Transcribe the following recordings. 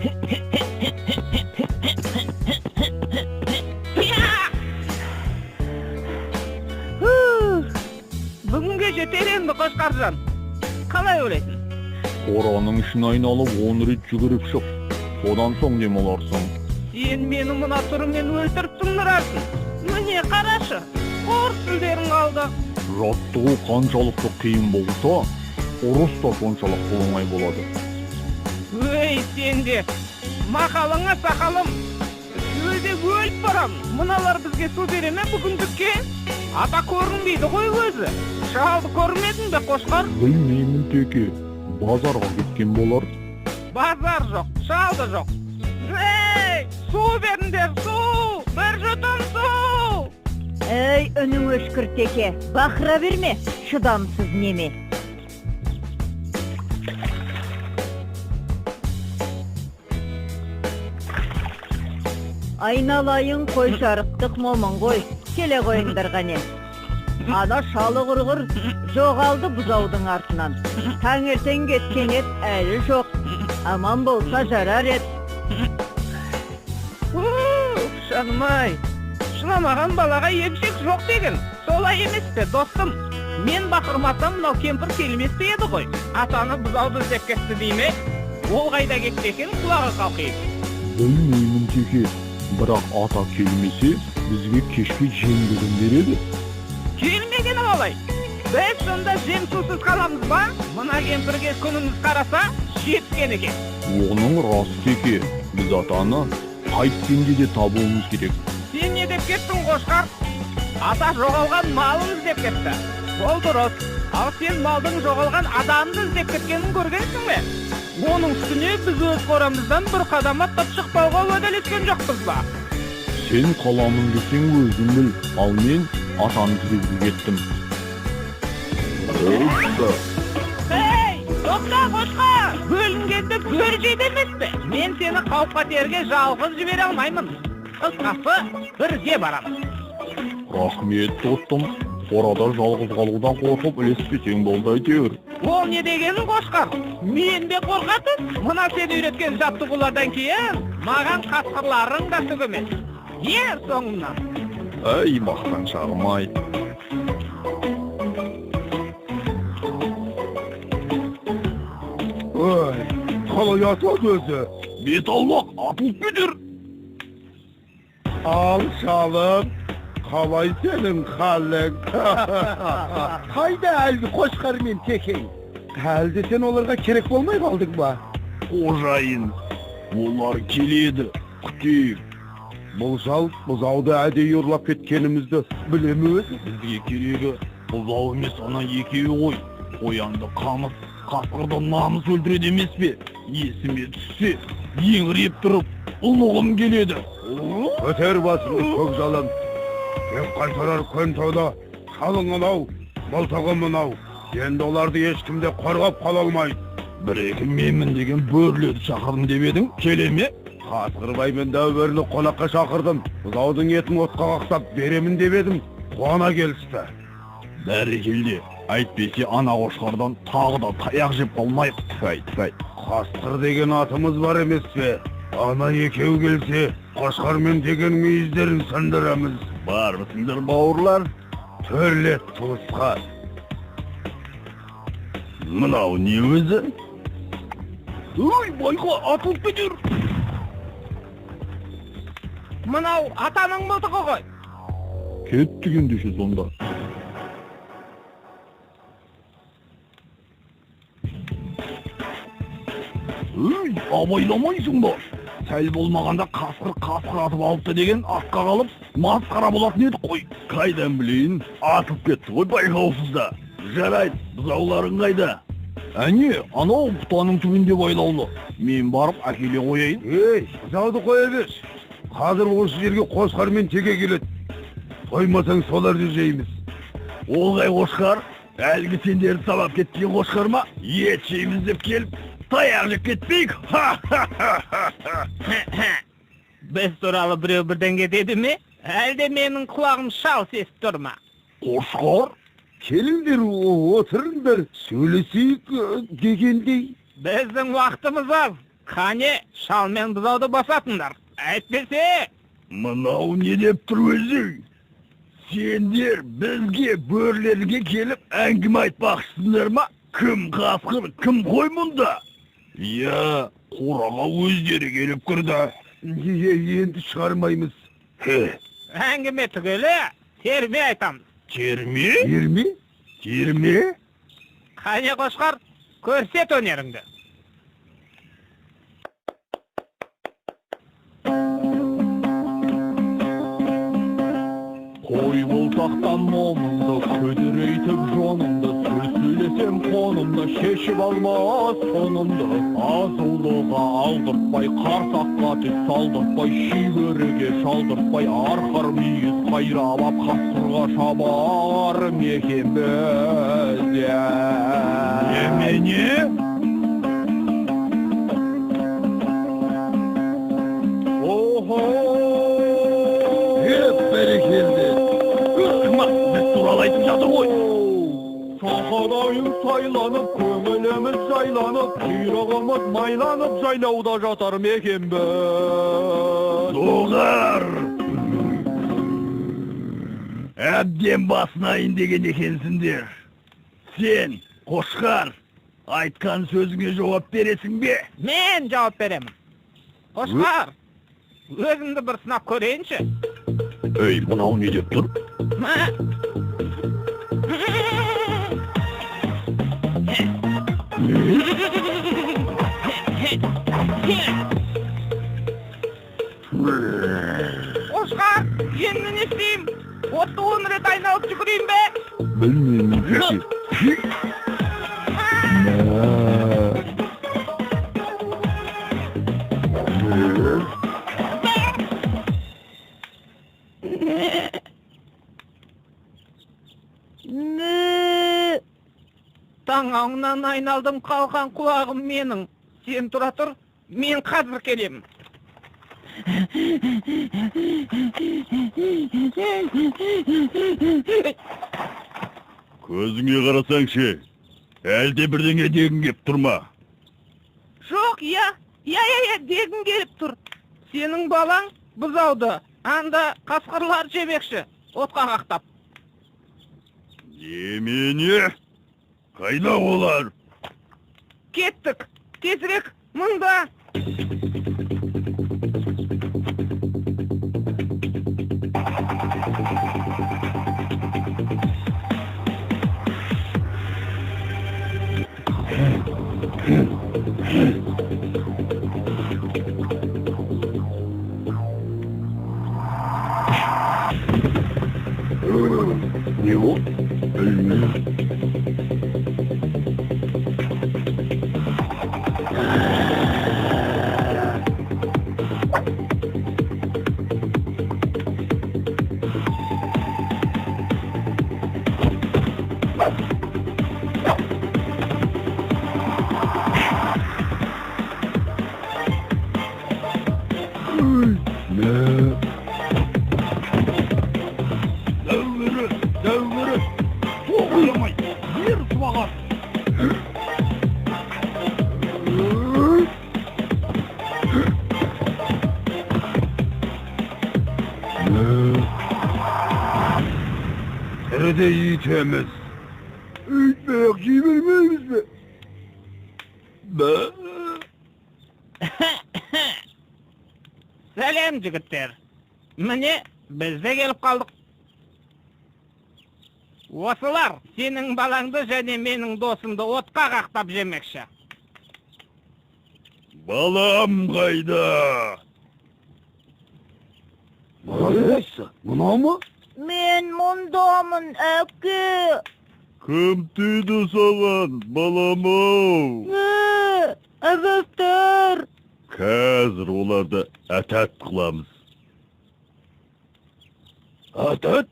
Bugün gece terendi Qoşqarjon. Қалай ойлайсың? Қораның ішін айналып 10 рет жүгіріп шық. Содан соң дем аларсың. Сен мені мына түріңмен өлтіріп тындырасың. Міне қарашы, қор сүлдерің қалды. Жаттығу қаншалықты қиын болса, ұрыс та соншалықты оңай болады. Өй, сен де мақалыңа сақалым. Өлде өліп барам. Мыналар бізге су бере ме бүгіндікке? Ата көрінбейді ғой өзі. Шалды көрмедің бе Қошқар? Білмеймін теке. Базарға кеткен болар. Базар жоқ, шалды жоқ. Ей, су беріңдер, су! Бір жұтым су! Ей, үнің өшкір теке, бақыра берме, шыдамсыз неме. Айналайын қой жарықтық момын ғой, келе қойыңдар ғане. Ана шалы құрғыр жоғалды бұзаудың артынан. Таңертең кеткен ет әлі жоқ. Аман болса жарар ет. Шанымай, шынамаған балаға емшек жоқ деген. Солай емес пе, достым? Мен бақырмасам, мынау кемпір келмес пе еді ғой. Атаны бұзауды іздеп кетті дейме? Ол қайда кетті екен, құлағы қалқиып. Білмеймін теке. Бірақ ата келмесе, бізге кешке жем береді. Келмегені қалай? Біз сонда жем сусыз қаламыз ба? Мына кемпірге күніміз қараса, жеткен екен. Оның рас теке. Біз атаны қайткенде де табуымыз керек. Сен не деп кеттің Қошқар? Ата жоғалған малын іздеп кетті. Ол дұрыс. Ал сен малдың жоғалған адамды іздеп кеткенін көргенсің бе? Оның үстіне біз өз қорамыздан бір қадам аттап шықпауға уәделескен жоқпыз ба? Сен қаламын десең өзің біл, ал мен атаны іздеуге кеттім. Ей, тоқта Қошқар! Бөлінгенді бөр жейді емес пе? Мен сені қауіп-қатерге жалғыз жібере алмаймын. Қысқасы, бірге барамыз. Рахмет, достым. Қорада жалғыз қалудан қорқып ілеспесең болды әйтеуір. Ол не дегенің Қошқар? Мен де қорқатын. Мына сен үйреткен жаттығулардан кейін маған қасқырларың да түк емес. Ер соңымнан. Әй, мақтаншағым ай. Ой, қалай атады өзі? Бет алмақ, атылып кетер. Ал шалым, қалай сенің қалың? Қайда әлгі Қошқар мен Текей? Әлде сен оларға керек болмай қалдың ба? Қожайын, олар келеді, күтейік. Бұл жал бұзауды әдейі ұрлап кеткенімізді білемі өзі? Бізге керегі бұзау емес ана екеуі ғой. Қоянды қамыс, қасқырды намыс өлтіреді емес пе? Есіме түссе, еңіреп тұрып, ұлығым келеді. Көтер басыңыз көкжалым. Тек қайтарар көн тоуда, шалың анау, мылтығы мынау. Енді оларды ешкімде қорғап қала алмайды. Бір-екі менмін деген бөрлерді шақырдым деп едің, келе ме? Қасқырбай мен дәуберді қонаққа шақырдым. Бұзаудың етін отқа қақсап беремін деп едім, қуана келісті. Бәрекелде, әйтпесе ана Қошқардан тағы да таяқ жеп қалмайық. Тфәй. Қасқыр деген атымыз бар емес пе? Ана екеу келсе, Қошқармен деген мүйіздерін сындырамыз. Бармысыңдар бауырлар? Төрлет туысқа. Мынау не өзі? Ой, байқа, атылып кетер. Мынау атаның мылтығы ғой. Кеттік ендеше сонда. Өй, абайламайсың ба? Сәл болмағанда қасқыр атып алыпты деген аққа қалып, масқара болатын еді қой. Қайдан білейін, атып кетті ғой байқаусызда. Жарайды, бұзауларың қайда? Әне, анау бұтаның түбінде байлаулы. Мен барып әкеле қояйын. Ей, бұзауды қоя бер. Қазір осы жерге Қошқар мен Теке келеді. Қоймасаң соларды жейміз. Ол қай Қошқар? Әлгі сендерді сабап кеткен Қошқар ма? Ет жейміз деп келіп, таяқ жеп кетпейік. Біз туралы біреу бірден кетеді ме? Әлде менің құлағым шал сесіп тұр ма? Қошқар? Келіңдер, отырыңдар, сөйлесейік дегендей. Біздің уақытымыз аз. Қане, шал мен бұзауды басатыңдар. Әйтпесе, Мынау не деп тұр өзі? Сендер бізге бөрлерге келіп әңгіме айтпақсыңдар ма? Кім қасқыр, кім қой мұнда? Я, қораға өздері келіп кірді. Енді шығармаймыз. әңгіме түгелі, терме айтамыз. Терме? Ерме? Терме? Қане Қошқар, көрсет өнеріңді. Қой болсақтан момынды, көдірейтіп жонымды, сөз сөйлесем қонымды, шешіп алмас сонымды. Азулыға алдыртпай, қарсаққа тек салдыртпай, шүйгеріге шалдыртпай, арқар мүйіз қайрап ап, қасқырға шабар мекен бізде. Немене? Охо! Бәрекелді. Біз туралы айтып жатыр ғой. Шақадайын сайланып, көңіліміз жайланып, құйрығымыз майланып, жайлауда жатар мекенбіз. Доғар! Әбден басынайын деген екенсіңдер. Сен, Қошқар, айтқан сөзіңе жауап бересің бе? Мен жауап беремін. Қошқар, өзімді бір сынап көрейінші. Ей, мынау не деп тұр? Қошқар, енді не істеймін? Отты 10 рет айналып жүгірейін бе? Білмеймін. Таңауынан айналдым, қалған құлағым менің. Сен тұра тұр, мен қазір келемін. Көзіңе қарасаңшы, әлде бірдеңе дегің кеп тұрма. Жоқ, дегім келіп тұр. Сенің балаң бұзауды, анда қасқырлар жемекші, отқа қақтап. Немене? Қайда олар? Кеттік, тезірек, мұнда. Не ол? Білмеймін. Дәуірі, тоғыламай, ер сұмағар. Тіріде етеміз. Үйтмек жібермейміз бе? Сәлем, жігіттер. Міне, біз де келіп қалдық. Осылар сенің балаңды және менің досымды отқа қақтап жемекші. Балам қайда? Қайсы? Мынау ма? Мен мұндамын, әке. Кім түйді саған, балам-ау? Әбәптер. Қазір оларды әтәт қыламыз. Атат?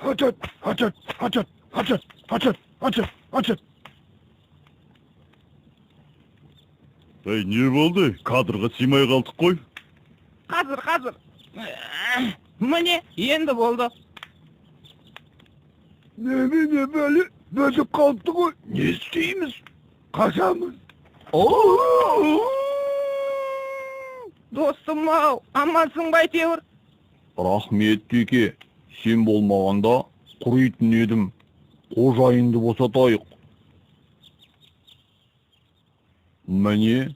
Атат, атат, атат, атат, атат, атат, атат. Ей, не болды? Кадрға симай қалдық қой. Қазір. Міне, енді болды. Немене бәлі? Бөтіп қалыпты ғой. Не істейміз? Қашамыз. Достым ау, амансың ба әйтеуір? Рахмет теке, сен болмағанда құритын едім. Қожайынды босатайық. Міне,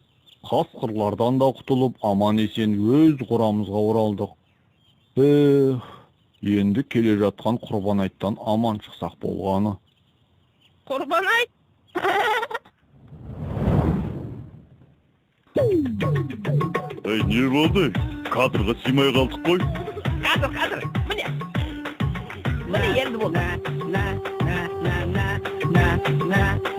қасқырлардан да құтылып, аман-есен өз құрамызға оралдық. Енді келе жатқан құрбан айттан аман шықсақ болғаны. Құрбан айт? Не болды? Кадрға симай қалдық қой. Қазір, міне. Міне енді болды.